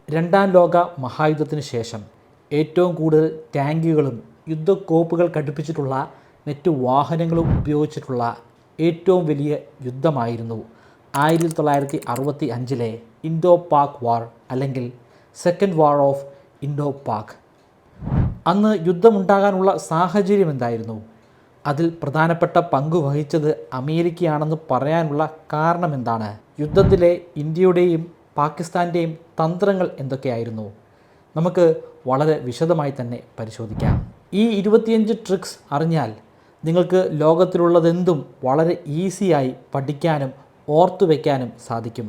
രണ്ടാം ലോക മഹായുദ്ധത്തിന് ശേഷം ഏറ്റവും കൂടുതൽ ടാങ്കുകളും യുദ്ധക്കോപ്പുകൾ ഘടിപ്പിച്ചിട്ടുള്ള മറ്റ് വാഹനങ്ങളും ഉപയോഗിച്ചിട്ടുള്ള ഏറ്റവും വലിയ യുദ്ധമായിരുന്നു 1965 ഇൻഡോ പാക് വാർ അല്ലെങ്കിൽ second war of Indo Pak. അന്ന് യുദ്ധമുണ്ടാകാനുള്ള സാഹചര്യം എന്തായിരുന്നു? അതിൽ പ്രധാനപ്പെട്ട പങ്ക് വഹിച്ചത് അമേരിക്കയാണെന്ന് പറയാനുള്ള കാരണം എന്താണ്? യുദ്ധത്തിലെ ഇന്ത്യയുടെയും പാകിസ്ഥാൻ്റെയും തന്ത്രങ്ങൾ എന്തൊക്കെയായിരുന്നു? നമുക്ക് വളരെ വിശദമായി തന്നെ പരിശോധിക്കാം. ഈ 25 ട്രിക്സ് അറിഞ്ഞാൽ നിങ്ങൾക്ക് ലോകത്തിലുള്ളതെന്തും വളരെ ഈസിയായി പഠിക്കാനും ഓർത്തു വയ്ക്കാനും സാധിക്കും.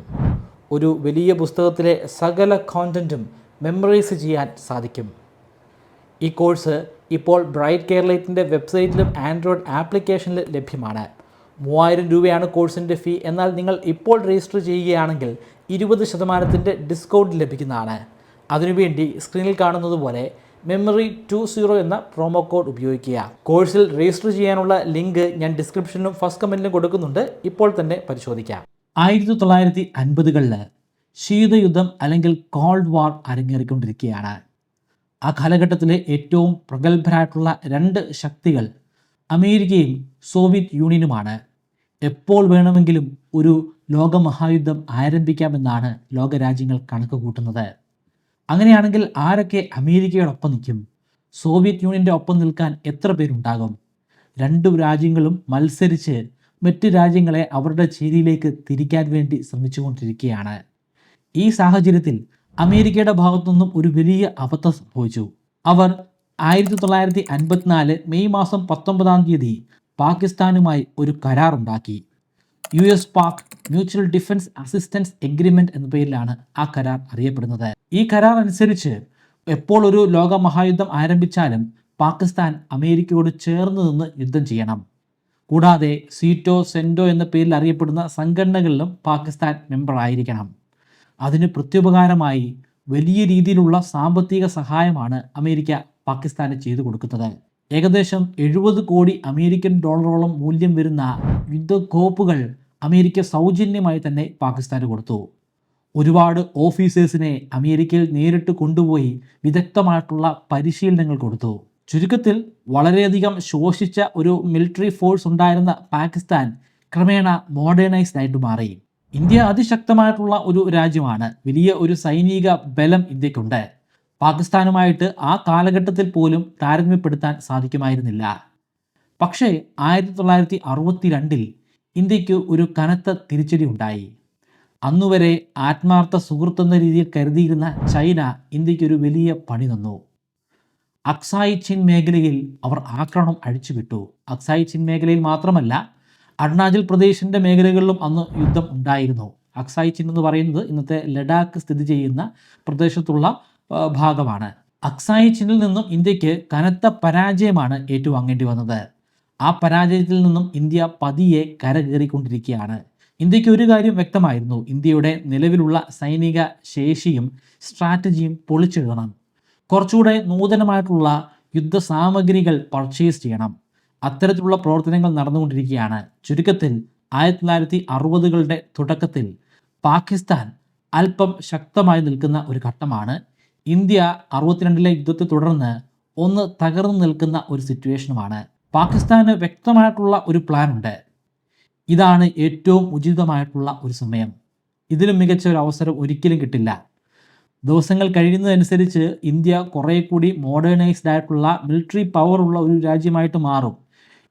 ഒരു വലിയ പുസ്തകത്തിലെ സകല കോണ്ടൻറ്റും മെമ്മറൈസ് ചെയ്യാൻ സാധിക്കും. ഈ കോഴ്സ് ഇപ്പോൾ ബ്രൈറ്റ് കേരളത്തിൻ്റെ വെബ്സൈറ്റിലും ആൻഡ്രോയിഡ് ആപ്ലിക്കേഷനിൽ ലഭ്യമാണ്. 3000 രൂപയാണ് കോഴ്സിൻ്റെ ഫീ. എന്നാൽ നിങ്ങൾ ഇപ്പോൾ രജിസ്റ്റർ ചെയ്യുകയാണെങ്കിൽ 20% ഡിസ്കൗണ്ട് ലഭിക്കുന്നതാണ്. അതിനുവേണ്ടി സ്ക്രീനിൽ കാണുന്നത് പോലെ MEMORY20 എന്ന പ്രൊമോ കോഡ് ഉപയോഗിക്കുക. കോഴ്സിൽ രജിസ്റ്റർ ചെയ്യാനുള്ള ലിങ്ക് ഞാൻ ഡിസ്ക്രിപ്ഷനിലും ഫസ്റ്റ് കമൻറ്റിലും കൊടുക്കുന്നുണ്ട്. ഇപ്പോൾ തന്നെ പരിശോധിക്കാം. 1950കളിൽ ശീതയുദ്ധം അല്ലെങ്കിൽ കോൾഡ് വാർ അരങ്ങേറിക്കൊണ്ടിരിക്കുകയാണ്. ആ കാലഘട്ടത്തിലെ ഏറ്റവും പ്രഗത്ഭരായിട്ടുള്ള രണ്ട് ശക്തികൾ അമേരിക്കയും സോവിയറ്റ് യൂണിയനുമാണ്. എപ്പോൾ വേണമെങ്കിലും ഒരു ലോകമഹായുദ്ധം ആരംഭിക്കാമെന്നാണ് ലോകരാജ്യങ്ങൾ കണക്ക് കൂട്ടുന്നത്. അങ്ങനെയാണെങ്കിൽ ആരൊക്കെ അമേരിക്കയോടൊപ്പം നിൽക്കും? സോവിയറ്റ് യൂണിയൻ്റെ ഒപ്പം നിൽക്കാൻ എത്ര പേരുണ്ടാകും? രണ്ടു രാജ്യങ്ങളും മത്സരിച്ച് മറ്റ് രാജ്യങ്ങളെ അവരുടെ ചേരിയിലേക്ക് തിരിക്കാൻ വേണ്ടി ശ്രമിച്ചുകൊണ്ടിരിക്കുകയാണ്. ഈ സാഹചര്യത്തിൽ അമേരിക്കയുടെ ഭാഗത്തുനിന്നും ഒരു വലിയ അബദ്ധം സംഭവിച്ചു. അവർ 1954 മെയ് മാസം 19 പാകിസ്ഥാനുമായി ഒരു കരാറുണ്ടാക്കി. US Pak mutual defence assistance agreement എന്ന പേരിലാണ് ആ കരാർ അറിയപ്പെടുന്നത്. ഈ കരാർ അനുസരിച്ച് എപ്പോൾ ഒരു ലോക മഹായുദ്ധം ആരംഭിച്ചാലും പാകിസ്ഥാൻ അമേരിക്കയോട് ചേർന്ന് നിന്ന് യുദ്ധം ചെയ്യണം. കൂടാതെ സീറ്റോ സെൻറ്റോ എന്ന പേരിൽ അറിയപ്പെടുന്ന സംഘടനകളിലും പാകിസ്ഥാൻ മെമ്പർ ആയിരിക്കണം. അതിന് പ്രത്യുപകാരമായി വലിയ രീതിയിലുള്ള സാമ്പത്തിക സഹായമാണ് അമേരിക്ക പാകിസ്ഥാന് ചെയ്തു കൊടുക്കുന്നത്. ഏകദേശം 70 കോടി അമേരിക്കൻ ഡോളറോളം മൂല്യം വരുന്ന യുദ്ധക്കോപ്പുകൾ അമേരിക്ക സൗജന്യമായി തന്നെ പാകിസ്ഥാന് കൊടുത്തു. ഒരുപാട് ഓഫീസേഴ്സിനെ അമേരിക്കയിൽ നേരിട്ട് കൊണ്ടുപോയി വിദഗ്ധമായിട്ടുള്ള പരിശീലനങ്ങൾ കൊടുത്തു. ചുരുക്കത്തിൽ വളരെയധികം ശോഷിച്ച ഒരു മിലിറ്ററി ഫോഴ്സ് ഉണ്ടായിരുന്ന പാകിസ്ഥാൻ ക്രമേണ മോഡേണൈസ്ഡ് ആയിട്ട് മാറി. ഇന്ത്യ അതിശക്തമായിട്ടുള്ള ഒരു രാജ്യമാണ്. വലിയ ഒരു സൈനിക ബലം ഇന്ത്യക്കുണ്ട്. പാകിസ്ഥാനുമായിട്ട് ആ കാലഘട്ടത്തിൽ പോലും താരതമ്യപ്പെടുത്താൻ സാധിക്കുമായിരുന്നില്ല. പക്ഷേ 1962 ഇന്ത്യക്ക് ഒരു കനത്ത തിരിച്ചടി ഉണ്ടായി. അന്നുവരെ ആത്മാർത്ഥ സുഹൃത്തെന്ന രീതിയിൽ കരുതിയിരുന്ന ചൈന ഇന്ത്യക്കൊരു വലിയ പണി തന്നു. അക്സായി ചിൻ മേഖലയിൽ അവർ ആക്രമണം അഴിച്ചുവിട്ടു. അക്സായി ചിൻ മേഖലയിൽ മാത്രമല്ല, അരുണാചൽ പ്രദേശിൻ്റെ മേഖലകളിലും അന്ന് യുദ്ധം ഉണ്ടായിരുന്നു. അക്സായി ചിൻ എന്ന് പറയുന്നത് ഇന്നത്തെ ലഡാക്ക് സ്ഥിതി ചെയ്യുന്ന പ്രദേശത്തുള്ള ഭാഗമാണ്. അക്സായി ചിന്നിൽ നിന്നും ഇന്ത്യക്ക് കനത്ത പരാജയമാണ് ഏറ്റുവാങ്ങേണ്ടി വന്നത്. ആ പരാജയത്തിൽ നിന്നും ഇന്ത്യ പതിയെ കരകയറിക്കൊണ്ടിരിക്കുകയാണ്. ഇന്ത്യക്ക് ഒരു കാര്യം വ്യക്തമായിരുന്നു: ഇന്ത്യയുടെ നിലവിലുള്ള സൈനിക ശേഷിയും സ്ട്രാറ്റജിയും പൊളിച്ചെഴുതണം. കുറച്ചുകൂടെ നൂതനമായിട്ടുള്ള യുദ്ധസാമഗ്രികൾ പർച്ചേസ് ചെയ്യണം. അത്തരത്തിലുള്ള പ്രവർത്തനങ്ങൾ നടന്നുകൊണ്ടിരിക്കുകയാണ്. ചുരുക്കത്തിൽ 1960കളുടെ തുടക്കത്തിൽ പാകിസ്ഥാൻ അല്പം ശക്തമായി നിൽക്കുന്ന ഒരു ഘട്ടമാണ്. ഇന്ത്യ 62 യുദ്ധത്തെ തുടർന്ന് ഒന്ന് തകർന്നു നിൽക്കുന്ന ഒരു സിറ്റുവേഷനുമാണ്. പാകിസ്ഥാന് വ്യക്തമായിട്ടുള്ള ഒരു പ്ലാൻ ഉണ്ട്. ഇതാണ് ഏറ്റവും ഉചിതമായിട്ടുള്ള ഒരു സമയം. ഇതിലും മികച്ച ഒരു അവസരം ഒരിക്കലും കിട്ടില്ല. ദിവസങ്ങൾ കഴിയുന്നതനുസരിച്ച് ഇന്ത്യ കുറേ കൂടി മോഡേണൈസ്ഡ് ആയിട്ടുള്ള മിലിറ്ററി പവർ ഉള്ള ഒരു രാജ്യമായിട്ട് മാറും.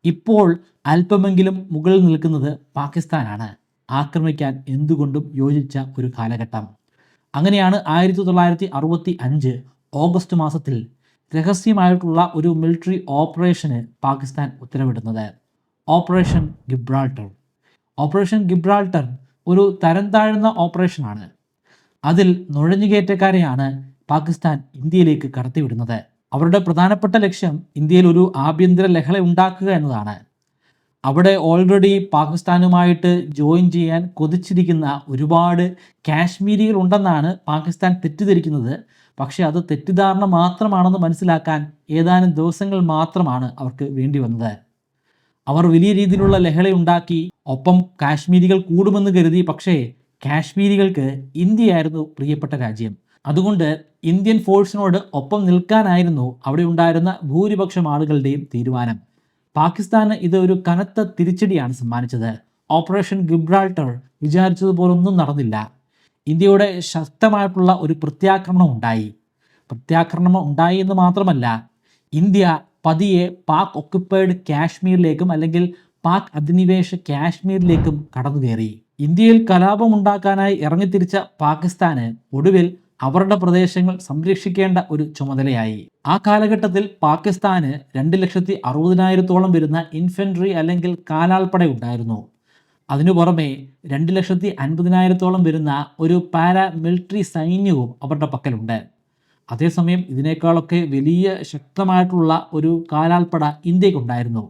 ഇപ്പോൾ അല്പമെങ്കിലും മുകളിൽ നിൽക്കുന്നത് പാകിസ്ഥാനാണ്. ആക്രമിക്കാൻ എന്തുകൊണ്ടും യോജിച്ച ഒരു കാലഘട്ടം. അങ്ങനെയാണ് 1965 ഓഗസ്റ്റ് മാസത്തിൽ രഹസ്യമായിട്ടുള്ള ഒരു മിലിറ്ററി ഓപ്പറേഷന് പാകിസ്ഥാൻ ഉത്തരവിടുന്നത്. ഓപ്പറേഷൻ ഗിബ്രാൾട്ടർ. ഓപ്പറേഷൻ ഗിബ്രാൾട്ടർ ഒരു തരം താഴ്ന്ന ഓപ്പറേഷനാണ്. അതിൽ നുഴഞ്ഞുകയറ്റക്കാരെയാണ് പാകിസ്ഥാൻ ഇന്ത്യയിലേക്ക് കടത്തിവിടുന്നത്. അവരുടെ പ്രധാനപ്പെട്ട ലക്ഷ്യം ഇന്ത്യയിൽ ഒരു ആഭ്യന്തര ലഹള ഉണ്ടാക്കുക എന്നതാണ്. അവിടെ ഓൾറെഡി പാകിസ്ഥാനുമായിട്ട് ജോയിൻ ചെയ്യാൻ കൊതിച്ചിരിക്കുന്ന ഒരുപാട് കാശ്മീരികൾ ഉണ്ടെന്നാണ് പാകിസ്ഥാൻ തെറ്റിദ്ധരിക്കുന്നത്. പക്ഷേ അത് തെറ്റിദ്ധാരണ മാത്രമാണെന്ന് മനസ്സിലാക്കാൻ ഏതാനും ദിവസങ്ങൾ മാത്രമാണ് അവർക്ക് വേണ്ടി വന്നത്. അവർ വലിയ രീതിയിലുള്ള ലഹളയുണ്ടാക്കി. ഒപ്പം കാശ്മീരികൾ കൂടുമെന്ന് കരുതി. പക്ഷേ കാശ്മീരികൾക്ക് ഇന്ത്യയായിരുന്നു പ്രിയപ്പെട്ട രാജ്യം. അതുകൊണ്ട് ഇന്ത്യൻ ഫോഴ്സിനോട് ഒപ്പം നിൽക്കാനായിരുന്നു അവിടെ ഉണ്ടായിരുന്ന ഭൂരിപക്ഷം ആളുകളുടെയും തീരുമാനം. പാകിസ്ഥാന് ഇത് ഒരു കനത്ത തിരിച്ചടിയാണ് സമ്മാനിച്ചത്. ഓപ്പറേഷൻ ഗിബ്രാൾട്ടർ വിചാരിച്ചതുപോലൊന്നും നടന്നില്ല. ഇന്ത്യയുടെ ശക്തമായിട്ടുള്ള ഒരു പ്രത്യാക്രമണം ഉണ്ടായി എന്ന് മാത്രമല്ല, ഇന്ത്യ പതിയെ പാക് ഒക്കുപ്പൈഡ് കാശ്മീരിലേക്കും അല്ലെങ്കിൽ പാക് അധിനിവേശ കാശ്മീരിലേക്കും കടന്നു കയറി. ഇന്ത്യയിൽ കലാപമുണ്ടാക്കാനായി ഇറങ്ങിത്തിരിച്ച പാകിസ്ഥാന് ഒടുവിൽ അവരുടെ പ്രദേശങ്ങൾ സംരക്ഷിക്കേണ്ട ഒരു ചുമതലയായി. ആ കാലഘട്ടത്തിൽ പാകിസ്ഥാന് 2,60,000-ഓളം വരുന്ന ഇൻഫൻട്രി അല്ലെങ്കിൽ കാലാൾപ്പട ഉണ്ടായിരുന്നു. അതിനു പുറമെ 2,50,000-ഓളം വരുന്ന ഒരു പാരാമിലിറ്ററി സൈന്യവും അവരുടെ പക്കലുണ്ട്. അതേസമയം ഇതിനേക്കാളൊക്കെ വലിയ ശക്തമായിട്ടുള്ള ഒരു കാലാൾപ്പട ഇന്ത്യക്കുണ്ടായിരുന്നു.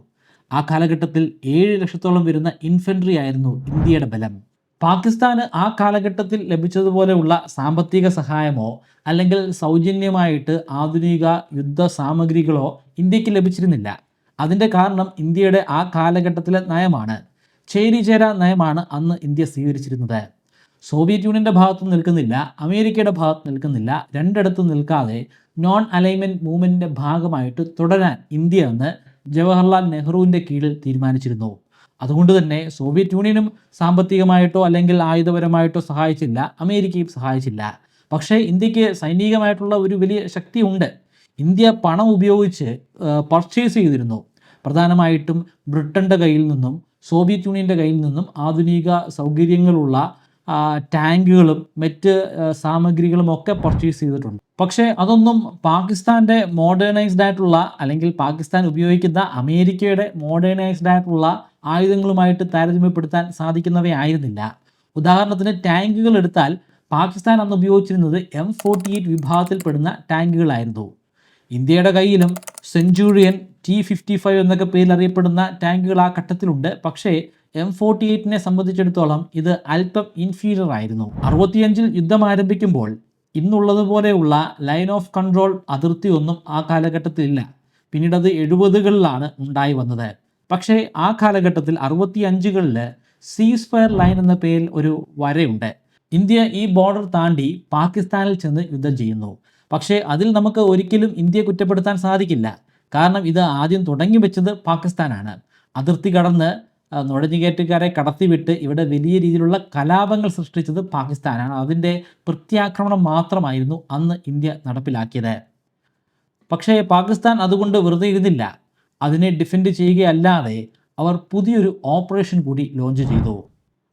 ആ കാലഘട്ടത്തിൽ 7,00,000-ഓളം വരുന്ന ഇൻഫൻട്രി ആയിരുന്നു ഇന്ത്യയുടെ ബലം. പാകിസ്ഥാന് ആ കാലഘട്ടത്തിൽ ലഭിച്ചതുപോലെയുള്ള സാമ്പത്തിക സഹായമോ അല്ലെങ്കിൽ സൗജന്യമായിട്ട് ആധുനിക യുദ്ധ സാമഗ്രികളോ ഇന്ത്യക്ക് ലഭിച്ചിരുന്നില്ല. അതിൻ്റെ കാരണം ഇന്ത്യയുടെ ആ കാലഘട്ടത്തിലെ നയമാണ്. ചേരിചേര നയമാണ് അന്ന് ഇന്ത്യ സ്വീകരിച്ചിരുന്നത്. സോവിയറ്റ് യൂണിയൻ്റെ ഭാഗത്ത് നിൽക്കുന്നില്ല, അമേരിക്കയുടെ ഭാഗത്ത് നിൽക്കുന്നില്ല, രണ്ടിടത്തും നിൽക്കാതെ നോൺ അലൈൻമെൻറ്റ് മൂവ്മെൻറ്റിൻ്റെ ഭാഗമായിട്ട് തുടരാൻ ഇന്ത്യ എന്ന് ജവഹർലാൽ നെഹ്റുവിൻ്റെ കീഴിൽ തീരുമാനിച്ചിരുന്നു. അതുകൊണ്ട് തന്നെ സോവിയറ്റ് യൂണിയനും സാമ്പത്തികമായിട്ടോ അല്ലെങ്കിൽ ആയുധപരമായിട്ടോ സഹായിച്ചില്ല, അമേരിക്കയും സഹായിച്ചില്ല. പക്ഷേ ഇന്ത്യക്ക് സൈനികമായിട്ടുള്ള ഒരു വലിയ ശക്തിയുണ്ട്. ഇന്ത്യ പണം ഉപയോഗിച്ച് പർച്ചേസ് ചെയ്തിരുന്നു. പ്രധാനമായിട്ടും ബ്രിട്ടൻ്റെ കയ്യിൽ നിന്നും സോവിയറ്റ് യൂണിയൻ്റെ കയ്യിൽ നിന്നും ആധുനിക സൗകര്യങ്ങളുള്ള ടാങ്കുകളും മറ്റ് സാമഗ്രികളും ഒക്കെ പർച്ചേസ് ചെയ്തിട്ടുണ്ട്. പക്ഷേ അതൊന്നും പാകിസ്ഥാൻ്റെ മോഡേണൈസ്ഡ് ആയിട്ടുള്ള അല്ലെങ്കിൽ പാകിസ്ഥാൻ ഉപയോഗിക്കുന്ന അമേരിക്കയുടെ മോഡേണൈസ്ഡ് ആയിട്ടുള്ള ആയുധങ്ങളുമായിട്ട് താരതമ്യപ്പെടുത്താൻ സാധിക്കുന്നവയായിരുന്നില്ല. ഉദാഹരണത്തിന് ടാങ്കുകൾ എടുത്താൽ പാകിസ്ഥാൻ അന്ന് ഉപയോഗിച്ചിരുന്നത് M48 വിഭാഗത്തിൽപ്പെടുന്ന ടാങ്കുകളായിരുന്നു. ഇന്ത്യയുടെ കയ്യിലും സെഞ്ചുറിയൻ T55 എന്നൊക്കെ പേരിൽ അറിയപ്പെടുന്ന ടാങ്കുകൾ ആ ഘട്ടത്തിലുണ്ട്. പക്ഷേ M48നെ സംബന്ധിച്ചിടത്തോളം ഇത് അല്പം ഇൻഫീരിയർ ആയിരുന്നു. 65-ൽ യുദ്ധം ആരംഭിക്കുമ്പോൾ ഇന്നുള്ളതുപോലെയുള്ള ലൈൻ ഓഫ് കൺട്രോൾ അതിർത്തിയൊന്നും ആ കാലഘട്ടത്തിലില്ല. പിന്നീട് അത് 70-കളിലാണ് ഉണ്ടായി വന്നത്. പക്ഷേ ആ കാലഘട്ടത്തിൽ 65-കളിൽ സീസ് ഫയർ ലൈൻ എന്ന പേരിൽ ഒരു വരയുണ്ട്. ഇന്ത്യ ഈ ബോർഡർ താണ്ടി പാകിസ്ഥാനിൽ ചെന്ന് യുദ്ധം ചെയ്യുന്നു. പക്ഷേ അതിൽ നമുക്ക് ഒരിക്കലും ഇന്ത്യയെ കുറ്റപ്പെടുത്താൻ സാധിക്കില്ല. കാരണം ഇത് ആദ്യം തുടങ്ങി വെച്ചത് പാകിസ്ഥാനാണ്. അതിർത്തി കടന്ന് നുഴഞ്ഞുകയറ്റക്കാരെ കടത്തിവിട്ട് ഇവിടെ വലിയ രീതിയിലുള്ള കലാപങ്ങൾ സൃഷ്ടിച്ചത് പാകിസ്ഥാനാണ്. അതിൻ്റെ പ്രത്യാക്രമണം മാത്രമായിരുന്നു അന്ന് ഇന്ത്യ നടപ്പിലാക്കിയത്. പക്ഷേ പാകിസ്ഥാൻ അതുകൊണ്ട് വെറുതെ ഇരുന്നില്ല. അതിനെ ഡിഫെൻഡ് ചെയ്യുകയല്ലാതെ അവർ പുതിയൊരു ഓപ്പറേഷൻ കൂടി ലോഞ്ച് ചെയ്തു.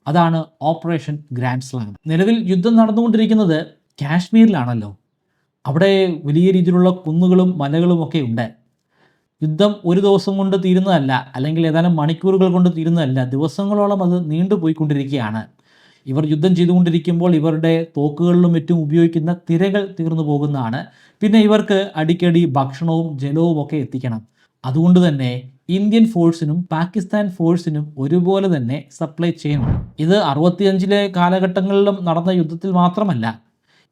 അതാണ് ഓപ്പറേഷൻ ഗ്രാൻഡ് സ്ലാം. നിലവിൽ യുദ്ധം നടന്നുകൊണ്ടിരിക്കുന്നത് കാശ്മീരിലാണല്ലോ. അവിടെ വലിയ രീതിയിലുള്ള കുന്നുകളും മലകളും ഒക്കെ ഉണ്ട്. യുദ്ധം ഒരു ദിവസം കൊണ്ട് തീരുന്നതല്ല, അല്ലെങ്കിൽ ഏതാനും മണിക്കൂറുകൾ കൊണ്ട് തീരുന്നതല്ല, ദിവസങ്ങളോളം അത് നീണ്ടുപോയിക്കൊണ്ടിരിക്കുകയാണ്. ഇവർ യുദ്ധം ചെയ്തുകൊണ്ടിരിക്കുമ്പോൾ ഇവരുടെ തോക്കുകളിലും മറ്റും ഉപയോഗിക്കുന്ന തിരകൾ തീർന്നു പോകുന്നതാണ്. പിന്നെ ഇവർക്ക് അടിക്കടി ഭക്ഷണവും ജലവും ഒക്കെ എത്തിക്കണം. അതുകൊണ്ട് തന്നെ ഇന്ത്യൻ ഫോഴ്സിനും പാകിസ്ഥാൻ ഫോഴ്സിനും ഒരുപോലെ തന്നെ സപ്ലൈ ചെയ്യണം. ഇത് 65-ലെ കാലഘട്ടങ്ങളിലും നടന്ന യുദ്ധത്തിൽ മാത്രമല്ല,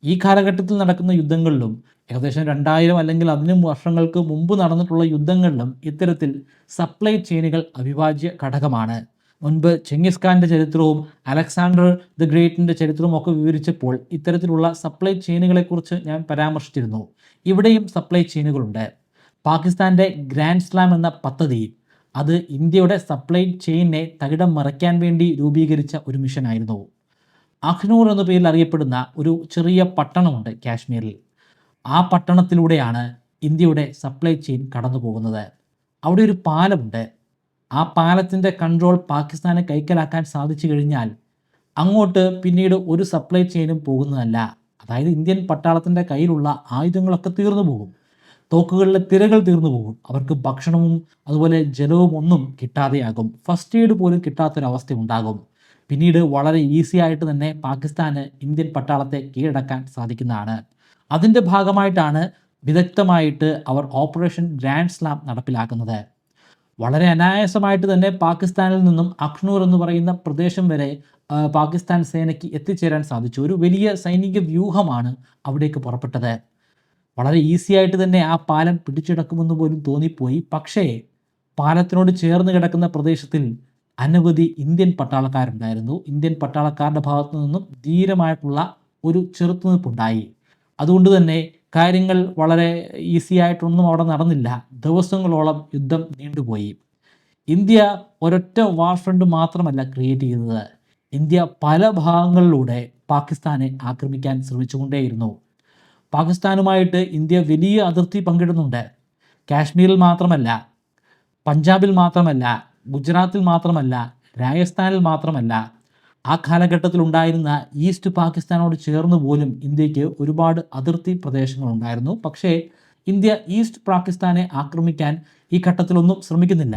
ഈ കാലഘട്ടത്തിൽ നടക്കുന്ന യുദ്ധങ്ങളിലും ഏകദേശം 2000 അല്ലെങ്കിൽ അതിനും വർഷങ്ങൾക്ക് മുമ്പ് നടന്നിട്ടുള്ള യുദ്ധങ്ങളിലും ഇത്തരത്തിൽ സപ്ലൈ ചെയിനുകൾ അവിഭാജ്യ ഘടകമാണ്. മുൻപ് ചെങ്കിസ് ഖാൻ്റെ ചരിത്രവും അലക്സാണ്ടർ ദ ഗ്രേറ്റിൻ്റെ ചരിത്രവും ഒക്കെ വിവരിച്ചപ്പോൾ ഇത്തരത്തിലുള്ള സപ്ലൈ ചെയിനുകളെക്കുറിച്ച് ഞാൻ പരാമർശിച്ചിരുന്നു. ഇവിടെയും സപ്ലൈ ചെയിനുകളുണ്ട്. പാകിസ്ഥാൻ്റെ ഗ്രാൻഡ് സ്ലാം എന്ന പദ്ധതി അത് ഇന്ത്യയുടെ സപ്ലൈ ചെയിനെ തകിടം മറിക്കാൻ വേണ്ടി രൂപീകരിച്ച ഒരു മിഷനായിരുന്നു. അഖ്നൂർ എന്ന പേരിൽ അറിയപ്പെടുന്ന ഒരു ചെറിയ പട്ടണമുണ്ട് കാശ്മീരിൽ. ആ പട്ടണത്തിലൂടെയാണ് ഇന്ത്യയുടെ സപ്ലൈ ചെയിൻ കടന്നു പോകുന്നത്. അവിടെ ഒരു പാലമുണ്ട്. ആ പാലത്തിൻ്റെ കൺട്രോൾ പാകിസ്ഥാനെ കൈക്കലാക്കാൻ സാധിച്ചു കഴിഞ്ഞാൽ അങ്ങോട്ട് പിന്നീട് ഒരു സപ്ലൈ ചെയിനും പോകുന്നതല്ല. അതായത് ഇന്ത്യൻ പട്ടാളത്തിൻ്റെ കയ്യിലുള്ള ആയുധങ്ങളൊക്കെ തീർന്നു പോകും, തോക്കുകളിലെ തിരകൾ തീർന്നു പോകും, അവർക്ക് ഭക്ഷണവും അതുപോലെ ജലവും ഒന്നും കിട്ടാതെയാകും, ഫസ്റ്റ് എയ്ഡ് പോലും കിട്ടാത്തൊരവസ്ഥ ഉണ്ടാകും. പിന്നീട് വളരെ ഈസി ആയിട്ട് തന്നെ പാകിസ്ഥാന് ഇന്ത്യൻ പട്ടാളത്തെ കീഴടക്കാൻ സാധിക്കുന്നതാണ്. അതിൻ്റെ ഭാഗമായിട്ടാണ് വിദഗ്ധമായിട്ട് അവർ ഓപ്പറേഷൻ ഗ്രാൻഡ് സ്ലാം നടപ്പിലാക്കുന്നത്. വളരെ അനായാസമായിട്ട് തന്നെ പാകിസ്ഥാനിൽ നിന്നും അഖ്നൂർ എന്ന് പറയുന്ന പ്രദേശം വരെ പാകിസ്ഥാൻ സേനയ്ക്ക് എത്തിച്ചേരാൻ സാധിച്ചു. ഒരു വലിയ സൈനിക വ്യൂഹമാണ് അവിടേക്ക് പുറപ്പെട്ടത്. വളരെ ഈസി ആയിട്ട് തന്നെ ആ പാലം പിടിച്ചെടുക്കുമെന്ന് പോലും തോന്നിപ്പോയി. പക്ഷേ പാലത്തിനോട് ചേർന്ന് കിടക്കുന്ന പ്രദേശത്തിൽ അനവധി ഇന്ത്യൻ പട്ടാളക്കാരുണ്ടായിരുന്നു. ഇന്ത്യൻ പട്ടാളക്കാരുടെ ഭാഗത്തു നിന്നും ധീരമായിട്ടുള്ള ഒരു ചെറുത്തുനിൽപ്പുണ്ടായി. അതുകൊണ്ട് തന്നെ കാര്യങ്ങൾ വളരെ ഈസി ആയിട്ടൊന്നും അവിടെ നടന്നില്ല. ദിവസങ്ങളോളം യുദ്ധം നീണ്ടുപോയി. ഇന്ത്യ ഒരൊറ്റ വാർ ഫ്രണ്ട് മാത്രമല്ല ക്രിയേറ്റ് ചെയ്തത്. ഇന്ത്യ പല ഭാഗങ്ങളിലൂടെ പാകിസ്ഥാനെ ആക്രമിക്കാൻ ശ്രമിച്ചുകൊണ്ടേയിരുന്നു. പാകിസ്ഥാനുമായിട്ട് ഇന്ത്യ വലിയ അതിർത്തി പങ്കിടുന്നുണ്ട്. കാശ്മീരിൽ മാത്രമല്ല, പഞ്ചാബിൽ മാത്രമല്ല, ഗുജറാത്തിൽ മാത്രമല്ല, രാജസ്ഥാനിൽ മാത്രമല്ല. ആ കാലഘട്ടത്തിൽ ഉണ്ടായിരുന്ന ഈസ്റ്റ് പാകിസ്ഥാനോട് ചേർന്ന് പോലും ഇന്ത്യക്ക് ഒരുപാട് അതിർത്തി പ്രദേശങ്ങളുണ്ടായിരുന്നു. പക്ഷേ ഇന്ത്യ ഈസ്റ്റ് പാകിസ്ഥാനെ ആക്രമിക്കാൻ ഈ ഘട്ടത്തിലൊന്നും ശ്രമിക്കുന്നില്ല.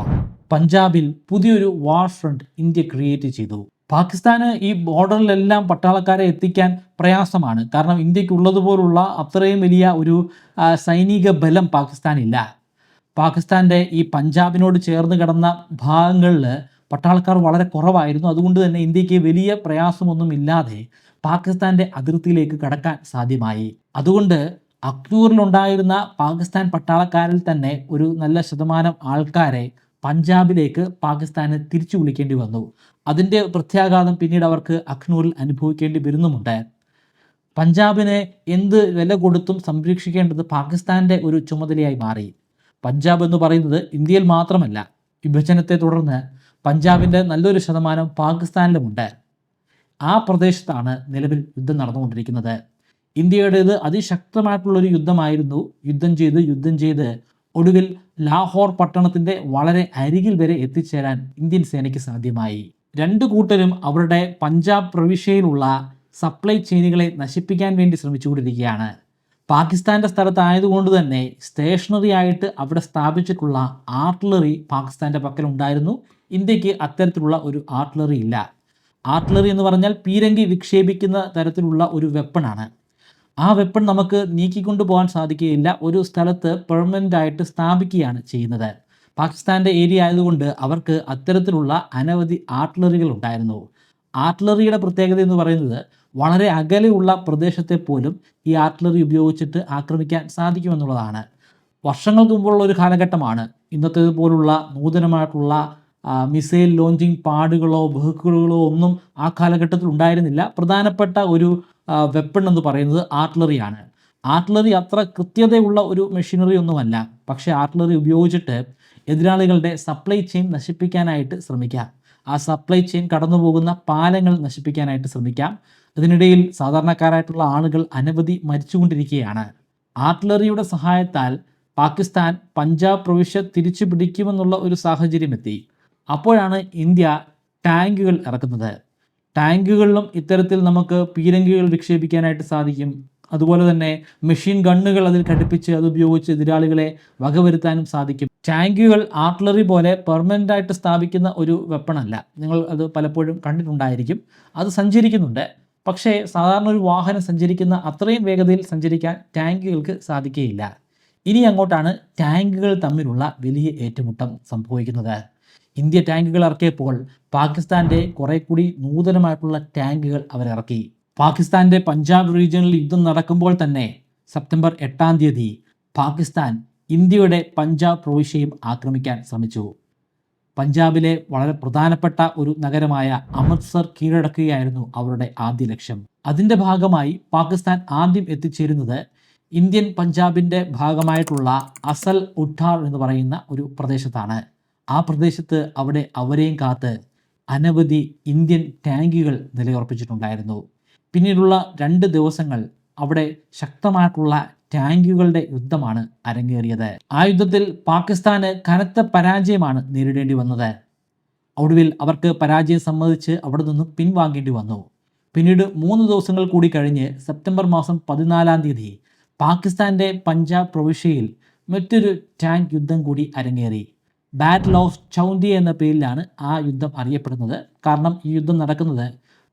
പഞ്ചാബിൽ പുതിയൊരു വാർ ഫ്രണ്ട് ഇന്ത്യ ക്രിയേറ്റ് ചെയ്തു. പാകിസ്ഥാന് ഈ ബോർഡറിലെല്ലാം പട്ടാളക്കാരെ എത്തിക്കാൻ പ്രയാസമാണ്. കാരണം ഇന്ത്യക്കുള്ളതുപോലുള്ള അത്രയും വലിയ ഒരു സൈനിക ബലം പാകിസ്ഥാനില്ല. പാകിസ്ഥാൻ്റെ ഈ പഞ്ചാബിനോട് ചേർന്ന് കിടന്ന ഭാഗങ്ങളിൽ പട്ടാളക്കാർ വളരെ കുറവായിരുന്നു. അതുകൊണ്ട് തന്നെ ഇന്ത്യക്ക് വലിയ പ്രയാസമൊന്നും ഇല്ലാതെ പാകിസ്ഥാൻ്റെ അതിർത്തിയിലേക്ക് കടക്കാൻ സാധ്യമായി. അതുകൊണ്ട് അക്നൂറിലുണ്ടായിരുന്ന പാകിസ്ഥാൻ പട്ടാളക്കാരിൽ തന്നെ ഒരു നല്ല ശതമാനം ആൾക്കാരെ പഞ്ചാബിലേക്ക് പാകിസ്ഥാന് തിരിച്ചു വിളിക്കേണ്ടി വന്നു. അതിൻ്റെ പ്രത്യാഘാതം പിന്നീട് അവർക്ക് അക്നൂറിൽ അനുഭവിക്കേണ്ടി വരുന്നുമുണ്ട്. പഞ്ചാബിനെ എന്ത് വില കൊടുത്തും സംരക്ഷിക്കേണ്ടത് പാകിസ്ഥാൻ്റെ ഒരു ചുമതലയായി മാറി. പഞ്ചാബ് എന്ന് പറയുന്നത് ഇന്ത്യയിൽ മാത്രമല്ല, വിഭജനത്തെ തുടർന്ന് പഞ്ചാബിൻ്റെ നല്ലൊരു ശതമാനം പാകിസ്ഥാനിലുമുണ്ട്. ആ പ്രദേശത്താണ് നിലവിൽ യുദ്ധം നടന്നുകൊണ്ടിരിക്കുന്നത്. ഇന്ത്യയുടേത് അതിശക്തമായിട്ടുള്ളൊരു യുദ്ധമായിരുന്നു. യുദ്ധം ചെയ്ത് ഒടുവിൽ ലാഹോർ പട്ടണത്തിൻ്റെ വളരെ അരികിൽ വരെ എത്തിച്ചേരാൻ ഇന്ത്യൻ സേനയ്ക്ക് സാധ്യമായി. രണ്ടു കൂട്ടരും അവരുടെ പഞ്ചാബ് പ്രവിശ്യയിലുള്ള സപ്ലൈ ചെയിനുകളെ നശിപ്പിക്കാൻ വേണ്ടി ശ്രമിച്ചുകൊണ്ടിരിക്കുകയാണ്. പാകിസ്ഥാൻ്റെ സ്ഥലത്തായതുകൊണ്ട് തന്നെ സ്റ്റേഷനറി ആയിട്ട് അവിടെ സ്ഥാപിച്ചിട്ടുള്ള ആർട്ടിലറി പാകിസ്ഥാൻ്റെ പക്കലുണ്ടായിരുന്നു. ഇന്ത്യക്ക് അത്തരത്തിലുള്ള ഒരു ആർട്ടിലറി ഇല്ല. ആർട്ടിലറി എന്ന് പറഞ്ഞാൽ പീരങ്കി വിക്ഷേപിക്കുന്ന തരത്തിലുള്ള ഒരു വെപ്പണാണ്. ആ വെപ്പൺ നമുക്ക് നീക്കിക്കൊണ്ടു പോകാൻ സാധിക്കുകയില്ല. ഒരു സ്ഥലത്ത് പെർമനൻ്റ് ആയിട്ട് സ്ഥാപിക്കുകയാണ് ചെയ്യുന്നത്. പാകിസ്ഥാൻ്റെ ഏരിയ ആയതുകൊണ്ട് അവർക്ക് അത്തരത്തിലുള്ള അനവധി ആർട്ടിലറികൾ ഉണ്ടായിരുന്നു. ആർട്ടിലറിയുടെ പ്രത്യേകത എന്ന് പറയുന്നത് വളരെ അകലെയുള്ള പ്രദേശത്തെ പോലും ഈ ആർട്ടിലറി ഉപയോഗിച്ചിട്ട് ആക്രമിക്കാൻ സാധിക്കുമെന്നുള്ളതാണ്. വർഷങ്ങൾക്ക് മുമ്പുള്ള ഒരു കാലഘട്ടമാണ്. ഇന്നത്തേത് പോലുള്ള നൂതനമായിട്ടുള്ള മിസൈൽ ലോഞ്ചിങ് പാഡുകളോ വെഹിക്കിളുകളോ ഒന്നും ആ കാലഘട്ടത്തിൽ ഉണ്ടായിരുന്നില്ല. പ്രധാനപ്പെട്ട ഒരു വെപ്പൺ എന്ന് പറയുന്നത് ആർട്ടിലറിയാണ്. ആർട്ടിലറി അത്ര കൃത്യതയുള്ള ഒരു മെഷീനറി ഒന്നുമല്ല. പക്ഷേ ആർട്ടിലറി ഉപയോഗിച്ചിട്ട് എതിരാളികളുടെ സപ്ലൈ ചെയിൻ നശിപ്പിക്കാനായിട്ട് ശ്രമിക്കാം. ആ സപ്ലൈ ചെയിൻ കടന്നു പോകുന്ന പാലങ്ങൾ നശിപ്പിക്കാനായിട്ട് ശ്രമിക്കാം. ഇതിനിടയിൽ സാധാരണക്കാരായിട്ടുള്ള ആളുകൾ അനവധി മരിച്ചുകൊണ്ടിരിക്കുകയാണ്. ആർട്ടിലറിയുടെ സഹായത്താൽ പാകിസ്ഥാൻ പഞ്ചാബ് പ്രവിശ്യ തിരിച്ചു പിടിക്കുമെന്നുള്ള ഒരു സാഹചര്യം എത്തി. അപ്പോഴാണ് ഇന്ത്യ ടാങ്കുകൾ ഇറക്കുന്നത്. ടാങ്കുകളിലും ഇത്തരത്തിൽ നമുക്ക് പീരങ്കികൾ വിക്ഷേപിക്കാനായിട്ട് സാധിക്കും. അതുപോലെ തന്നെ മെഷീൻ ഗണ്ണുകൾ അതിൽ ഘടിപ്പിച്ച് അതുപയോഗിച്ച് എതിരാളികളെ വകവരുത്താനും സാധിക്കും. ടാങ്കുകൾ ആർട്ടിലറി പോലെ പെർമനൻ്റ് ആയിട്ട് സ്ഥാപിക്കുന്ന ഒരു വെപ്പണല്ല. നിങ്ങൾ അത് പലപ്പോഴും കണ്ടിട്ടുണ്ടായിരിക്കും. അത് സഞ്ചരിക്കുന്നുണ്ട്. പക്ഷേ സാധാരണ ഒരു വാഹനം സഞ്ചരിക്കുന്ന അത്രയും വേഗതയിൽ സഞ്ചരിക്കാൻ ടാങ്കുകൾക്ക് സാധിക്കുകയില്ല. ഇനി അങ്ങോട്ടാണ് ടാങ്കുകൾ തമ്മിലുള്ള വലിയ ഏറ്റുമുട്ടം സംഭവിക്കുന്നത്. ഇന്ത്യ ടാങ്കുകൾ ഇറക്കിയപ്പോൾ പാകിസ്ഥാൻ്റെ കുറെ കൂടി നൂതനമായിട്ടുള്ള ടാങ്കുകൾ അവരിറക്കി. പാകിസ്ഥാൻ്റെ പഞ്ചാബ് റീജിയനിൽ യുദ്ധം നടക്കുമ്പോൾ തന്നെ സെപ്റ്റംബർ 8-ാം തീയതി പാകിസ്ഥാൻ ഇന്ത്യയുടെ പഞ്ചാബ് പ്രവിശ്യയും ആക്രമിക്കാൻ ശ്രമിച്ചു. പഞ്ചാബിലെ വളരെ പ്രധാനപ്പെട്ട ഒരു നഗരമായ അമൃത്സർ കീഴടക്കുകയായിരുന്നു അവരുടെ ആദ്യ ലക്ഷ്യം. അതിൻ്റെ ഭാഗമായി പാകിസ്ഥാൻ ആദ്യം എത്തിച്ചേരുന്നത് ഇന്ത്യൻ പഞ്ചാബിൻ്റെ ഭാഗമായിട്ടുള്ള അസൽ ഉഠാർ എന്ന് പറയുന്ന ഒരു പ്രദേശത്താണ്. ആ പ്രദേശത്ത് അവിടെ അവരെയും കാത്ത് അനവധി ഇന്ത്യൻ ടാങ്കുകൾ നിലയുറപ്പിച്ചിട്ടുണ്ടായിരുന്നു. പിന്നീടുള്ള 2 ദിവസങ്ങൾ അവിടെ ശക്തമായിട്ടുള്ള ടാങ്കുകളുടെ യുദ്ധമാണ് അരങ്ങേറിയത്. ആ യുദ്ധത്തിൽ പാകിസ്ഥാന് കനത്ത പരാജയമാണ് നേരിടേണ്ടി വന്നത്. ഒടുവിൽ അവർക്ക് പരാജയം സമ്മതിച്ച് അവിടെ നിന്നും പിൻവാങ്ങേണ്ടി വന്നു. പിന്നീട് 3 ദിവസങ്ങൾ കൂടി കഴിഞ്ഞ് സെപ്റ്റംബർ മാസം 14-ാം തീയതി പാകിസ്ഥാൻ്റെ പഞ്ചാബ് പ്രവിശ്യയിൽ മറ്റൊരു ടാങ്ക് യുദ്ധം കൂടി അരങ്ങേറി. ബാറ്റിൽ ഓഫ് ചൗന്തിയ എന്ന പേരിലാണ് ആ യുദ്ധം അറിയപ്പെടുന്നത്. കാരണം ഈ യുദ്ധം നടക്കുന്നത്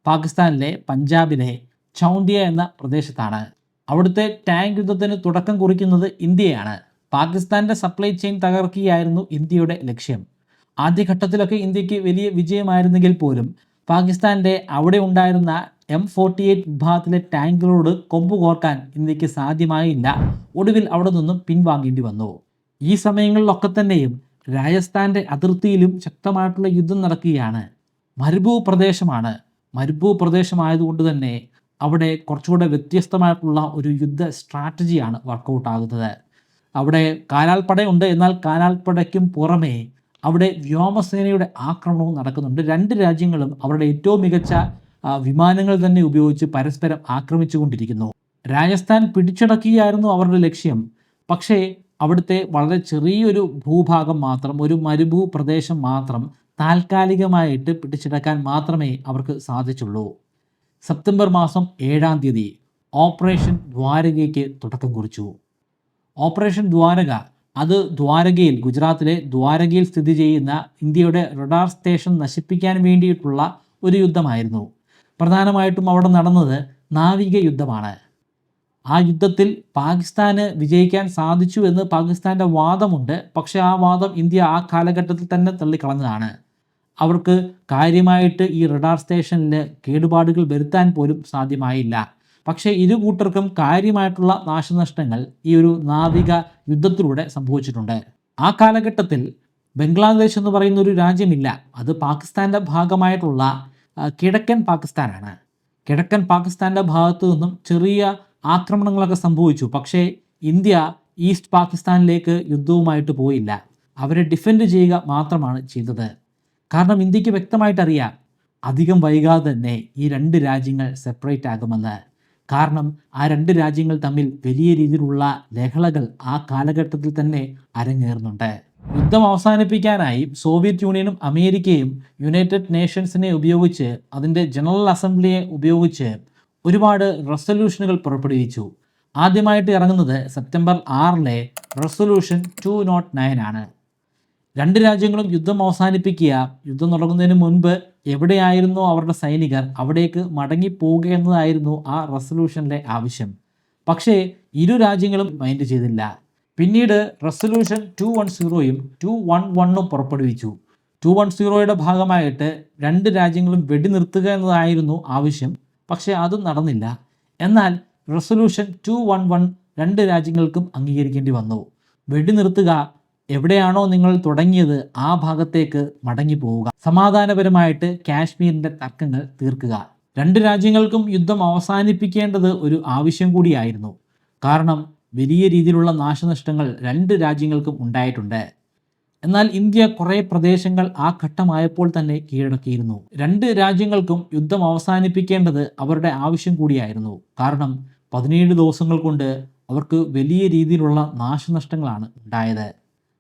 പാകിസ്ഥാനിലെ പഞ്ചാബിലെ ചൗന്തിയ എന്ന പ്രദേശത്താണ്. അവിടുത്തെ ടാങ്ക് യുദ്ധത്തിന് തുടക്കം കുറിക്കുന്നത് ഇന്ത്യയാണ്. പാകിസ്ഥാൻ്റെ സപ്ലൈ ചെയിൻ തകർക്കുകയായിരുന്നു ഇന്ത്യയുടെ ലക്ഷ്യം. ആദ്യഘട്ടത്തിലൊക്കെ ഇന്ത്യക്ക് വലിയ വിജയമായിരുന്നെങ്കിൽ പോലും പാകിസ്ഥാൻ്റെ അവിടെ ഉണ്ടായിരുന്ന M48 വിഭാഗത്തിലെ ടാങ്കുകളോട് കൊമ്പ് കോർക്കാൻ ഇന്ത്യക്ക് സാധ്യമായില്ല. ഒടുവിൽ അവിടെ നിന്നും പിൻവാങ്ങേണ്ടി വന്നു. ഈ സമയങ്ങളിലൊക്കെ തന്നെയും രാജസ്ഥാൻ്റെ അതിർത്തിയിലും ശക്തമായിട്ടുള്ള യുദ്ധം നടക്കുകയാണ്. മരുഭൂ പ്രദേശമാണ്. മരുഭൂ പ്രദേശമായതുകൊണ്ട് തന്നെ അവിടെ കുറച്ചുകൂടെ വ്യത്യസ്തമായിട്ടുള്ള ഒരു യുദ്ധ സ്ട്രാറ്റജിയാണ് വർക്കൗട്ട് ആകുന്നത്. അവിടെ കാലാൾപ്പടയുണ്ട്, എന്നാൽ കാലാൾപ്പടയ്ക്കും പുറമേ അവിടെ വ്യോമസേനയുടെ ആക്രമണവും നടക്കുന്നുണ്ട്. രണ്ട് രാജ്യങ്ങളും അവരുടെ ഏറ്റവും മികച്ച വിമാനങ്ങൾ തന്നെ ഉപയോഗിച്ച് പരസ്പരം ആക്രമിച്ചുകൊണ്ടിരിക്കുന്നു. രാജസ്ഥാൻ പിടിച്ചടക്കുകയായിരുന്നു അവരുടെ ലക്ഷ്യം. പക്ഷേ അവിടുത്തെ വളരെ ചെറിയൊരു ഭൂഭാഗം മാത്രം, ഒരു മരുഭൂ പ്രദേശം മാത്രം താൽക്കാലികമായിട്ട് പിടിച്ചെടുക്കാൻ മാത്രമേ അവർക്ക് സാധിച്ചുള്ളൂ. സെപ്റ്റംബർ മാസം 7-ാം തീയതി ഓപ്പറേഷൻ ദ്വാരകയ്ക്ക് തുടക്കം കുറിച്ചു. ഓപ്പറേഷൻ ദ്വാരക അത് ദ്വാരകയിൽ, ഗുജറാത്തിലെ ദ്വാരകയിൽ സ്ഥിതി ചെയ്യുന്ന ഇന്ത്യയുടെ റഡാർ സ്റ്റേഷൻ നശിപ്പിക്കാൻ വേണ്ടിയിട്ടുള്ള ഒരു യുദ്ധമായിരുന്നു. പ്രധാനമായിട്ടും അവിടെ നടന്നത് നാവിക യുദ്ധമാണ്. ആ യുദ്ധത്തിൽ പാകിസ്ഥാന് വിജയിക്കാൻ സാധിച്ചു എന്ന് പാകിസ്ഥാൻ്റെ വാദമുണ്ട്. പക്ഷേ ആ വാദം ഇന്ത്യ ആ കാലഘട്ടത്തിൽ തന്നെ തള്ളിക്കളഞ്ഞതാണ്. അവർക്ക് കാര്യമായിട്ട് ഈ റഡാർ സ്റ്റേഷനിൽ കേടുപാടുകൾ വരുത്താൻ പോലും സാധ്യമായില്ല. പക്ഷേ ഇരു കൂട്ടർക്കും കാര്യമായിട്ടുള്ള നാശനഷ്ടങ്ങൾ ഈ ഒരു നാവിക യുദ്ധത്തിലൂടെ സംഭവിച്ചിട്ടുണ്ട്. ആ കാലഘട്ടത്തിൽ ബംഗ്ലാദേശ് എന്ന് പറയുന്ന ഒരു രാജ്യമില്ല. അത് പാകിസ്ഥാൻ്റെ ഭാഗമായിട്ടുള്ള കിഴക്കൻ പാകിസ്ഥാനാണ്. കിഴക്കൻ പാകിസ്ഥാൻ്റെ ഭാഗത്തു നിന്നും ചെറിയ ആക്രമണങ്ങളൊക്കെ സംഭവിച്ചു. പക്ഷേ ഇന്ത്യ ഈസ്റ്റ് പാകിസ്ഥാനിലേക്ക് യുദ്ധവുമായിട്ട് പോയില്ല. അവരെ ഡിഫെൻഡ് ചെയ്യുക മാത്രമാണ് ചെയ്തത്. കാരണം ഇന്ത്യക്ക് വ്യക്തമായിട്ടറിയാം അധികം വൈകാതെ തന്നെ ഈ രണ്ട് രാജ്യങ്ങൾ സെപ്പറേറ്റ് ആകുമെന്ന്. കാരണം ആ രണ്ട് രാജ്യങ്ങൾ തമ്മിൽ വലിയ രീതിയിലുള്ള ലഹളകൾ ആ കാലഘട്ടത്തിൽ തന്നെ അരങ്ങേറുന്നുണ്ട്. യുദ്ധം അവസാനിപ്പിക്കാനായി സോവിയറ്റ് യൂണിയനും അമേരിക്കയും യുണൈറ്റഡ് നേഷൻസിനെ ഉപയോഗിച്ച്, അതിൻ്റെ ജനറൽ അസംബ്ലിയെ ഉപയോഗിച്ച് ഒരുപാട് റെസൊല്യൂഷനുകൾ പുറപ്പെടുവിച്ചു. ആദ്യമായിട്ട് ഇറങ്ങുന്നത് സെപ്റ്റംബർ 6 റെസൊല്യൂഷൻ 209 ആണ്. രണ്ട് രാജ്യങ്ങളും യുദ്ധം അവസാനിപ്പിക്കുക, യുദ്ധം തുടങ്ങുന്നതിന് മുൻപ് എവിടെയായിരുന്നോ അവരുടെ സൈനികർ അവിടേക്ക് മടങ്ങിപ്പോവുക എന്നതായിരുന്നു ആ റെസൊല്യൂഷനിലെ ആവശ്യം. പക്ഷേ ഇരു രാജ്യങ്ങളും മൈൻഡ് ചെയ്തില്ല. പിന്നീട് റെസൊല്യൂഷൻ 210യും 211ഉം പുറപ്പെടുവിച്ചു. 210യുടെ ഭാഗമായിട്ട് രണ്ട് രാജ്യങ്ങളും വെടിനിർത്തുക എന്നതായിരുന്നു ആവശ്യം. പക്ഷേ അതും നടന്നില്ല. എന്നാൽ റെസൊല്യൂഷൻ 211 രണ്ട് രാജ്യങ്ങൾക്കും അംഗീകരിക്കേണ്ടി വന്നു. വെടിനിർത്തുക, എവിടെയാണോ നിങ്ങൾ തുടങ്ങിയത് ആ ഭാഗത്തേക്ക് മടങ്ങി പോവുക, സമാധാനപരമായിട്ട് കാശ്മീരിൻ്റെ തർക്കങ്ങൾ തീർക്കുക. രണ്ട് രാജ്യങ്ങൾക്കും യുദ്ധം അവസാനിപ്പിക്കേണ്ടത് ഒരു ആവശ്യം കൂടിയായിരുന്നു. കാരണം വലിയ രീതിയിലുള്ള നാശനഷ്ടങ്ങൾ രണ്ട് രാജ്യങ്ങൾക്കും ഉണ്ടായിട്ടുണ്ട്. എന്നാൽ ഇന്ത്യ കുറേ പ്രദേശങ്ങൾ ആ ഘട്ടമായപ്പോൾ തന്നെ കീഴടക്കിയിരുന്നു. രണ്ട് രാജ്യങ്ങൾക്കും യുദ്ധം അവസാനിപ്പിക്കേണ്ടത് അവരുടെ ആവശ്യം കൂടിയായിരുന്നു. കാരണം 17 ദിവസങ്ങൾ കൊണ്ട് അവർക്ക് വലിയ രീതിയിലുള്ള നാശനഷ്ടങ്ങളാണ് ഉണ്ടായത്.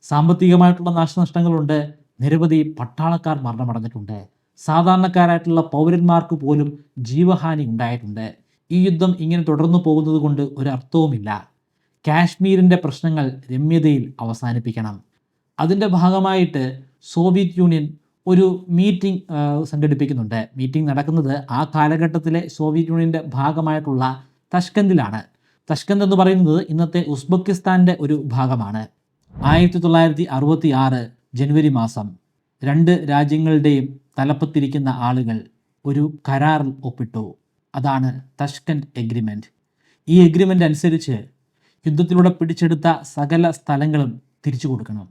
സാമ്പത്തികമായിട്ടുള്ള നാശനഷ്ടങ്ങളുണ്ട്. നിരവധി പട്ടാളക്കാർ മരണമടഞ്ഞിട്ടുണ്ട്. സാധാരണക്കാരായിട്ടുള്ള പൗരന്മാർക്ക് പോലും ജീവഹാനി ഉണ്ടായിട്ടുണ്ട്. ഈ യുദ്ധം ഇങ്ങനെ തുടർന്നു പോകുന്നത് കൊണ്ട് ഒരർത്ഥവുമില്ല. കാശ്മീരിൻ്റെ പ്രശ്നങ്ങൾ രമ്യതയിൽ അവസാനിപ്പിക്കണം. അതിൻ്റെ ഭാഗമായിട്ട് സോവിയറ്റ് യൂണിയൻ ഒരു മീറ്റിംഗ് സംഘടിപ്പിക്കുന്നുണ്ട്. മീറ്റിംഗ് നടക്കുന്നത് ആ കാലഘട്ടത്തിലെ സോവിയറ്റ് യൂണിയൻ്റെ ഭാഗമായിട്ടുള്ള തഷ്കന്തിലാണ്. തഷ്കന്ത് എന്ന് പറയുന്നത് ഇന്നത്തെ ഉസ്ബെക്കിസ്ഥാൻ്റെ ഒരു ഭാഗമാണ്. 1966 ജനുവരി മാസം രണ്ട് രാജ്യങ്ങളുടെയും തലപ്പത്തിരിക്കുന്ന ആളുകൾ ഒരു കരാറിൽ ഒപ്പിട്ടു. അതാണ് തഷ്കന്റ് എഗ്രിമെൻറ്റ്. ഈ എഗ്രിമെൻ്റ് അനുസരിച്ച് യുദ്ധത്തിലൂടെ പിടിച്ചെടുത്ത സകല സ്ഥലങ്ങളും തിരിച്ചു കൊടുക്കണം.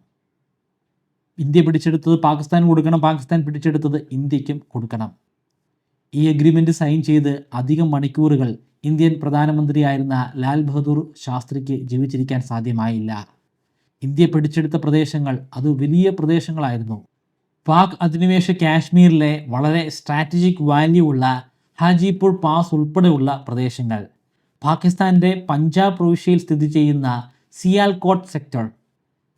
ഇന്ത്യ പിടിച്ചെടുത്തത് പാകിസ്ഥാൻ കൊടുക്കണം, പാകിസ്ഥാൻ പിടിച്ചെടുത്തത് ഇന്ത്യക്കും കൊടുക്കണം. ഈ എഗ്രിമെൻറ്റ് സൈൻ ചെയ്ത് അധികം മണിക്കൂറുകൾ ഇന്ത്യൻ പ്രധാനമന്ത്രിയായിരുന്ന ലാൽ ബഹദൂർ ശാസ്ത്രിക്ക് ജീവിച്ചിരിക്കാൻ സാധ്യമായില്ല. ഇന്ത്യ പിടിച്ചെടുത്ത പ്രദേശങ്ങൾ അത് വലിയ പ്രദേശങ്ങളായിരുന്നു. പാക് അധിനിവേശ കാശ്മീരിലെ വളരെ സ്ട്രാറ്റജിക് വാല്യൂ ഉള്ള ഹാജിപൂർ പാസ് ഉൾപ്പെടെയുള്ള പ്രദേശങ്ങൾ, പാകിസ്ഥാൻ്റെ പഞ്ചാബ് പ്രവിശ്യയിൽ സ്ഥിതി ചെയ്യുന്ന സിയാൽകോട്ട് സെക്ടർ,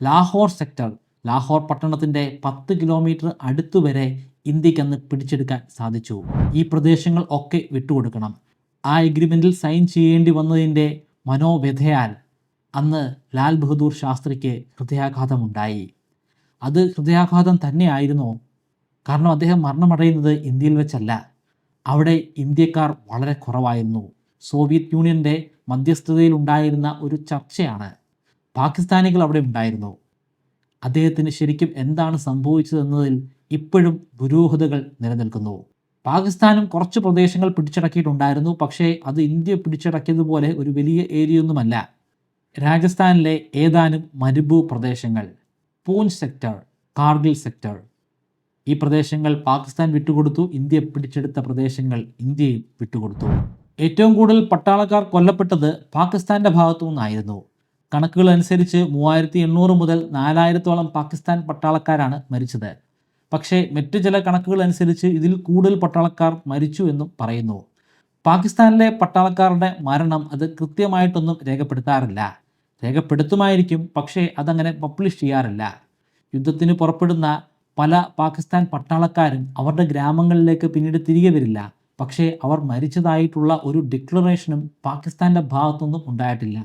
ലാഹോർ സെക്ടർ, ലാഹോർ പട്ടണത്തിൻ്റെ 10 കിലോമീറ്റർ അടുത്തുവരെ ഇന്ത്യക്കന്ന് പിടിച്ചെടുക്കാൻ സാധിച്ചു. ഈ പ്രദേശങ്ങൾ ഒക്കെ വിട്ടുകൊടുക്കണം. ആ എഗ്രിമെൻറ്റിൽ സൈൻ ചെയ്യേണ്ടി വന്നതിൻ്റെ മനോവ്യഥയാൽ അന്ന് ലാൽ ബഹദൂർ ശാസ്ത്രിക്ക് ഹൃദയാഘാതമുണ്ടായി. അത് ഹൃദയാഘാതം തന്നെയായിരുന്നു. കാരണം അദ്ദേഹം മരണമടയുന്നത് ഇന്ത്യയിൽ വെച്ചല്ല. അവിടെ ഇന്ത്യക്കാർ വളരെ കുറവായിരുന്നു. സോവിയറ്റ് യൂണിയൻ്റെ മധ്യസ്ഥതയിൽ ഉണ്ടായിരുന്ന ഒരു ചർച്ചയാണ്. പാകിസ്ഥാനികൾ അവിടെ ഉണ്ടായിരുന്നു. അദ്ദേഹത്തിന് ശരിക്കും എന്താണ് സംഭവിച്ചതെന്നതിൽ ഇപ്പോഴും ദുരൂഹതകൾ നിലനിൽക്കുന്നു. പാകിസ്ഥാനും കുറച്ച് പ്രദേശങ്ങൾ പിടിച്ചടക്കിയിട്ടുണ്ടായിരുന്നു. പക്ഷേ അത് ഇന്ത്യ പിടിച്ചടക്കിയതുപോലെ ഒരു വലിയ ഏരിയയൊന്നുമല്ല. രാജസ്ഥാനിലെ ഏതാനും മരുഭൂ പ്രദേശങ്ങൾ, പൂഞ്ച് സെക്ടർ, കാർഗിൽ സെക്ടർ, ഈ പ്രദേശങ്ങൾ പാകിസ്ഥാൻ വിട്ടുകൊടുത്തു. ഇന്ത്യ പിടിച്ചെടുത്ത പ്രദേശങ്ങൾ ഇന്ത്യയും വിട്ടുകൊടുത്തു. ഏറ്റവും കൂടുതൽ പട്ടാളക്കാർ കൊല്ലപ്പെട്ടത് പാകിസ്ഥാൻ്റെ ഭാഗത്തു നിന്നായിരുന്നു. കണക്കുകൾ അനുസരിച്ച് 3800 മുതൽ 4000-ഓളം പാകിസ്ഥാൻ പട്ടാളക്കാരാണ് മരിച്ചത്. പക്ഷേ മറ്റു ചില കണക്കുകൾ അനുസരിച്ച് ഇതിൽ കൂടുതൽ പട്ടാളക്കാർ മരിച്ചു എന്നും പറയുന്നു. പാകിസ്ഥാനിലെ പട്ടാളക്കാരുടെ മരണം അത് കൃത്യമായിട്ടൊന്നും രേഖപ്പെടുത്താറില്ല. രേഖപ്പെടുത്തുമായിരിക്കും, പക്ഷേ അതങ്ങനെ പബ്ലിഷ് ചെയ്യാറില്ല. യുദ്ധത്തിന് പുറപ്പെടുന്ന പല പാകിസ്ഥാൻ പട്ടാളക്കാരും അവരുടെ ഗ്രാമങ്ങളിലേക്ക് പിന്നീട് തിരികെ വരില്ല. പക്ഷേ അവർ മരിച്ചതായിട്ടുള്ള ഒരു ഡിക്ലറേഷനും പാകിസ്ഥാൻ്റെ ഭാഗത്തുനിന്നും ഉണ്ടായിട്ടില്ല.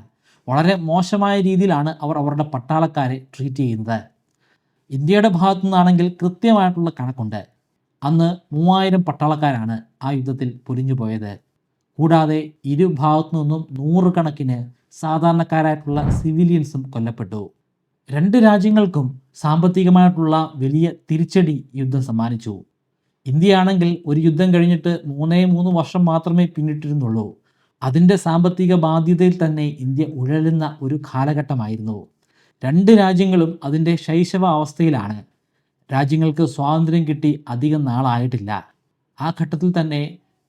വളരെ മോശമായ രീതിയിലാണ് അവർ അവരുടെ പട്ടാളക്കാരെ ട്രീറ്റ് ചെയ്യുന്നത്. ഇന്ത്യയുടെ ഭാഗത്തു നിന്നാണെങ്കിൽ കൃത്യമായിട്ടുള്ള കണക്കുണ്ട്. അന്ന് 3000 പട്ടാളക്കാരാണ് ആ യുദ്ധത്തിൽ പൊലിഞ്ഞു പോയത്. കൂടാതെ ഇരുഭാഗത്തു നിന്നും 100 കണക്കിന് സാധാരണക്കാരായിട്ടുള്ള സിവിലിയൻസും കൊല്ലപ്പെട്ടു. രണ്ട് രാജ്യങ്ങൾക്കും സാമ്പത്തികമായിട്ടുള്ള വലിയ തിരിച്ചടി യുദ്ധം സമ്മാനിച്ചു. ഇന്ത്യയാണെങ്കിൽ ഒരു യുദ്ധം കഴിഞ്ഞിട്ട് 3 വർഷം മാത്രമേ പിന്നിട്ടിരുന്നുള്ളൂ. അതിൻ്റെ സാമ്പത്തിക ബാധ്യതയിൽ തന്നെ ഇന്ത്യ ഉഴലുന്ന ഒരു കാലഘട്ടമായിരുന്നു. രണ്ട് രാജ്യങ്ങളും അതിൻ്റെ ശൈശവ അവസ്ഥയിലാണ്. രാജ്യങ്ങൾക്ക് സ്വാതന്ത്ര്യം കിട്ടി അധികം നാളായിട്ടില്ല. ആ ഘട്ടത്തിൽ തന്നെ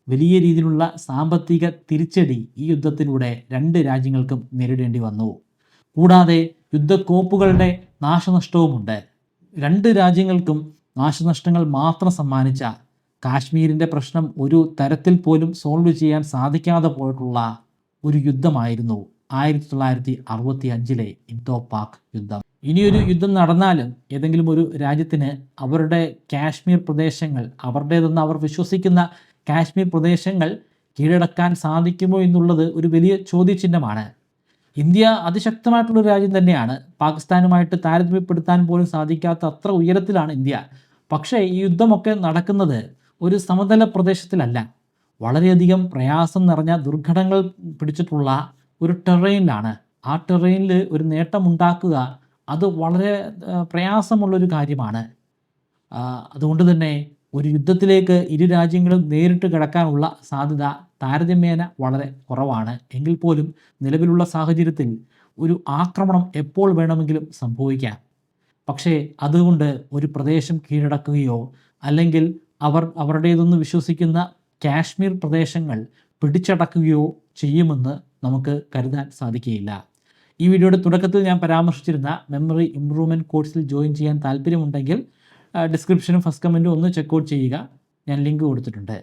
വലിയ രീതിയിലുള്ള സാമ്പത്തിക തിരിച്ചടി ഈ യുദ്ധത്തിലൂടെ രണ്ട് രാജ്യങ്ങൾക്കും നേരിടേണ്ടി വന്നു. കൂടാതെ യുദ്ധക്കോപ്പുകളുടെ നാശനഷ്ടവുമുണ്ട്. രണ്ട് രാജ്യങ്ങൾക്കും നാശനഷ്ടങ്ങൾ മാത്രം സമ്മാനിച്ച, കാശ്മീരിൻ്റെ പ്രശ്നം ഒരു തരത്തിൽ പോലും സോൾവ് ചെയ്യാൻ സാധിക്കാതെ പോയിട്ടുള്ള ഒരു യുദ്ധമായിരുന്നു 1965-ലെ ഇന്തോ പാക് യുദ്ധം. ഇനിയൊരു യുദ്ധം നടന്നാലും ഏതെങ്കിലും ഒരു രാജ്യത്തിന് അവരുടെ കാശ്മീർ പ്രദേശങ്ങൾ, അവരുടേതെന്ന് അവർ വിശ്വസിക്കുന്ന കാശ്മീർ പ്രദേശങ്ങൾ കീഴടക്കാൻ സാധിക്കുമോ എന്നുള്ളത് ഒരു വലിയ ചോദ്യചിഹ്നമാണ്. ഇന്ത്യ അതിശക്തമായിട്ടുള്ളൊരു രാജ്യം തന്നെയാണ്. പാകിസ്ഥാനുമായിട്ട് താരതമ്യപ്പെടുത്താൻ പോലും സാധിക്കാത്ത അത്ര ഉയരത്തിലാണ് ഇന്ത്യ. പക്ഷേ ഈ യുദ്ധമൊക്കെ നടക്കുന്നത് ഒരു സമതല പ്രദേശത്തിലല്ല. വളരെയധികം പ്രയാസം നിറഞ്ഞ ദുർഘടങ്ങൾ പിടിച്ചിട്ടുള്ള ഒരു ടെറൈനിലാണ്. ആ ടെറൈനിൽ ഒരു നേട്ടമുണ്ടാക്കുക അത് വളരെ പ്രയാസമുള്ളൊരു കാര്യമാണ്. അതുകൊണ്ട് തന്നെ ഒരു യുദ്ധത്തിലേക്ക് ഇരു രാജ്യങ്ങളും നേരിട്ട് കിടക്കാനുള്ള സാധ്യത താരതമ്യേന വളരെ കുറവാണ്. എങ്കിൽ പോലും നിലവിലുള്ള സാഹചര്യത്തിൽ ഒരു ആക്രമണം എപ്പോൾ വേണമെങ്കിലും സംഭവിക്കാം. പക്ഷേ അതുകൊണ്ട് ഒരു പ്രദേശം കീഴടക്കുകയോ അല്ലെങ്കിൽ അവരുടേതെന്ന് വിശ്വസിക്കുന്ന കാശ്മീർ പ്രദേശങ്ങൾ പിടിച്ചടക്കുകയോ ചെയ്യുമെന്ന് നമുക്ക് കരുതാൻ സാധിക്കുകയില്ല. ഈ വീഡിയോയുടെ തുടക്കത്തിൽ ഞാൻ പരാമർശിച്ചിരുന്ന മെമ്മറി ഇംപ്രൂവ്മെൻറ്റ് കോഴ്സിൽ ജോയിൻ ചെയ്യാൻ താല്പര്യമുണ്ടെങ്കിൽ ഡിസ്ക്രിപ്ഷനും ഫസ്റ്റ് കമൻറ്റും ഒന്ന് ചെക്കൗട്ട് ചെയ്യുക. ഞാൻ ലിങ്ക് കൊടുത്തിട്ടുണ്ട്.